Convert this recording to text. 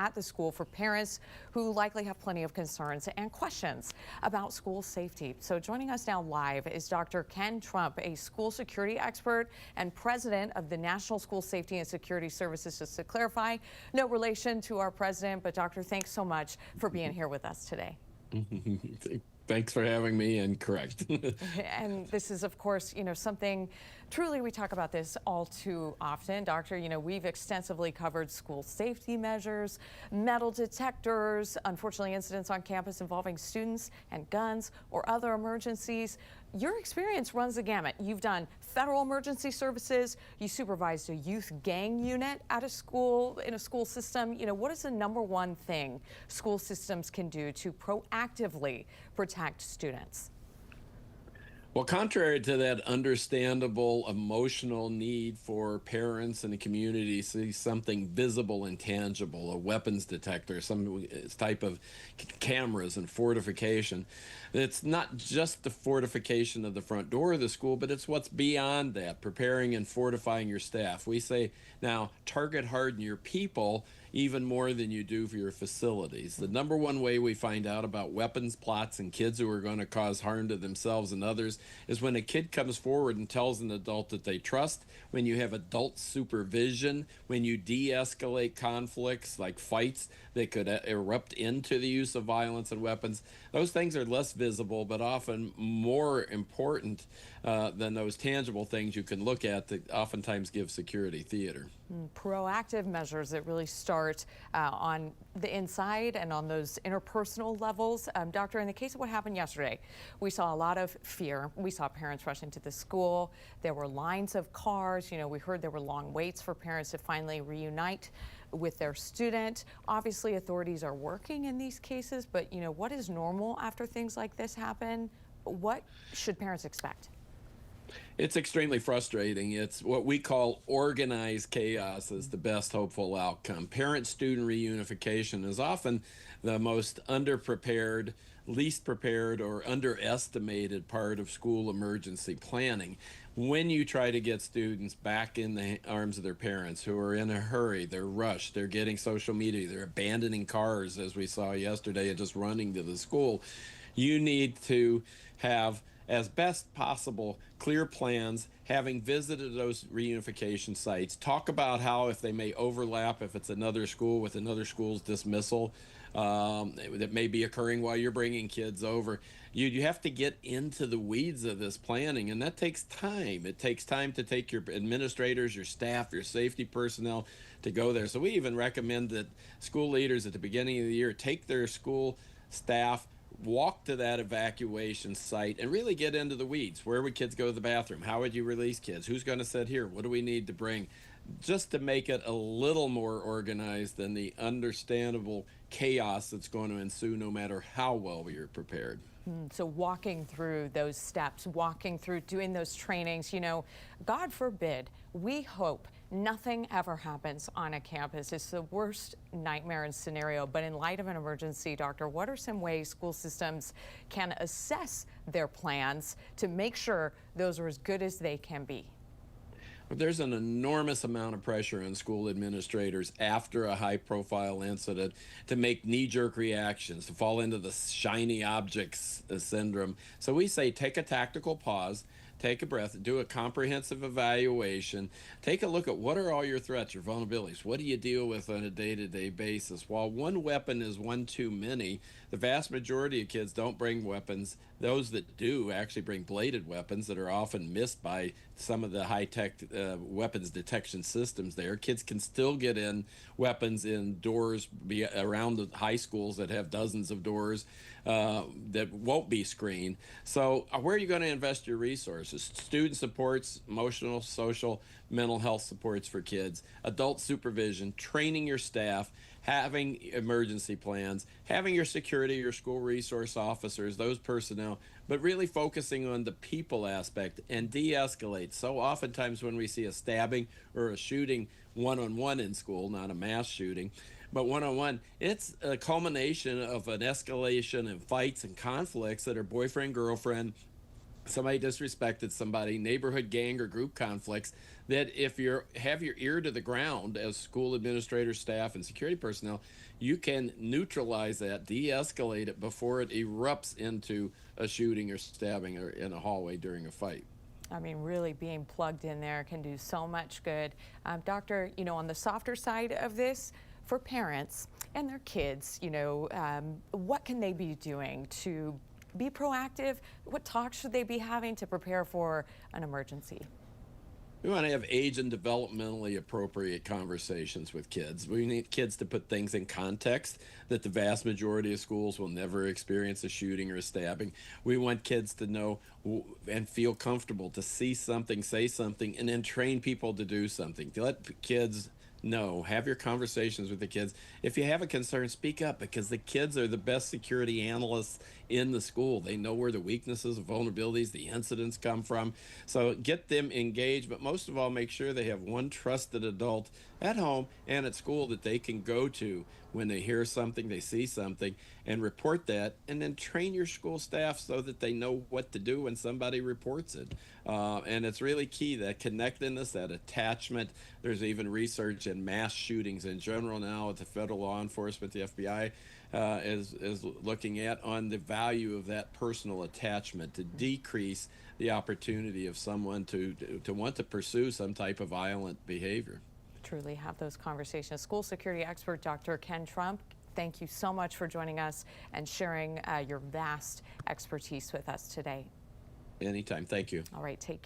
at the school for parents who likely have plenty of concerns and questions about school safety. So joining us now live is Dr. Ken Trump, a school security expert and president of the National School Safety and Security Services. Just to clarify, no relation to our president, but Doctor, thanks so much for being here with us today. Thanks for having me, and correct. And this is, of course, something truly we talk about this all too often. Doctor, we've extensively covered school safety measures, metal detectors, unfortunately incidents on campus involving students and guns or other emergencies. Your experience runs the gamut. You've done federal emergency services. You supervised a youth gang unit at a school, in a school system. What is the number one thing school systems can do to proactively protect students? Well, contrary to that understandable emotional need for parents and the community to see something visible and tangible, a weapons detector, some type of cameras and fortification, it's not just the fortification of the front door of the school, but it's what's beyond that, preparing and fortifying your staff. We say now target harden your people even more than you do for your facilities. The number one way we find out about weapons plots and kids who are going to cause harm to themselves and others is when a kid comes forward and tells an adult that they trust, when you have adult supervision, when you de-escalate conflicts like fights that could erupt into the use of violence and weapons. Those things are less visible, but often more important than those tangible things you can look at that oftentimes give security theater. Proactive measures that really start on the inside and on those interpersonal levels. Doctor, in the case of what happened yesterday, we saw a lot of fear. We saw parents rush into the school. There were lines of cars. We heard there were long waits for parents to finally reunite with their student. Obviously, authorities are working in these cases, but what is normal after things like this happen? What should parents expect? It's extremely frustrating. It's what we call organized chaos is the best hopeful outcome. Parent-student reunification is often the most underprepared, least prepared, or underestimated part of school emergency planning. When you try to get students back in the arms of their parents who are in a hurry, they're rushed, they're getting social media, they're abandoning cars, as we saw yesterday, and just running to the school, you need to have, as best possible, clear plans, having visited those reunification sites. Talk about how, if they may overlap, if it's another school with another school's dismissal that may be occurring while you're bringing kids over. You have to get into the weeds of this planning, and that takes time. It takes time to take your administrators, your staff, your safety personnel to go there. So we even recommend that school leaders at the beginning of the year take their school staff, walk to that evacuation site, and really get into the weeds. Where would kids go to the bathroom? How would you release kids? Who's going to sit here? What do we need to bring? Just to make it a little more organized than the understandable chaos that's going to ensue no matter how well you're prepared. So walking through those steps, walking through doing those trainings, God forbid, we hope nothing ever happens on a campus. It's the worst nightmare and scenario. But in light of an emergency, Doctor, what are some ways school systems can assess their plans to make sure those are as good as they can be? There's an enormous amount of pressure on school administrators after a high-profile incident to make knee-jerk reactions, to fall into the shiny objects syndrome. So we say take a tactical pause, take a breath, do a comprehensive evaluation, take a look at what are all your threats, your vulnerabilities, what do you deal with on a day-to-day basis. While one weapon is one too many, the vast majority of kids don't bring weapons. Those that do actually bring bladed weapons that are often missed by some of the high-tech weapons detection systems there. Kids can still get in weapons in doors around the high schools that have dozens of doors that won't be screened. So where are you going to invest your resources? Student supports, emotional, social, mental health supports for kids, adult supervision, training your staff, having emergency plans, having your security, your school resource officers, those personnel, but really focusing on the people aspect and de-escalate. So oftentimes when we see a stabbing or a shooting one-on-one in school, not a mass shooting, but one-on-one, it's a culmination of an escalation in fights and conflicts that are boyfriend, girlfriend, somebody disrespected somebody, neighborhood gang or group conflicts, that if you have your ear to the ground as school administrators, staff, and security personnel, you can neutralize that, de-escalate it before it erupts into a shooting or stabbing or in a hallway during a fight. I mean, really being plugged in there can do so much good. Doctor, on the softer side of this, for parents and their kids, what can they be doing to be proactive? What talks should they be having to prepare for an emergency? We want to have age and developmentally appropriate conversations with kids. We need kids to put things in context, that the vast majority of schools will never experience a shooting or a stabbing. We want kids to know and feel comfortable to see something, say something, and then train people to do something. To let kids know, have your conversations with the kids. If you have a concern, speak up, because the kids are the best security analysts in the school. They know where the weaknesses, vulnerabilities, the incidents come from. So get them engaged, but most of all, make sure they have one trusted adult at home and at school that they can go to when they hear something, they see something, and report that, and then train your school staff so that they know what to do when somebody reports it. And it's really key, that connectedness, that attachment. There's even research in mass shootings in general now at the federal law enforcement, the FBI is looking at on the value of that personal attachment to decrease the opportunity of someone to want to pursue some type of violent behavior. Truly have those conversations. School security expert Dr. Ken Trump, thank you so much for joining us and sharing your vast expertise with us today. Anytime. Thank you. All right, take care.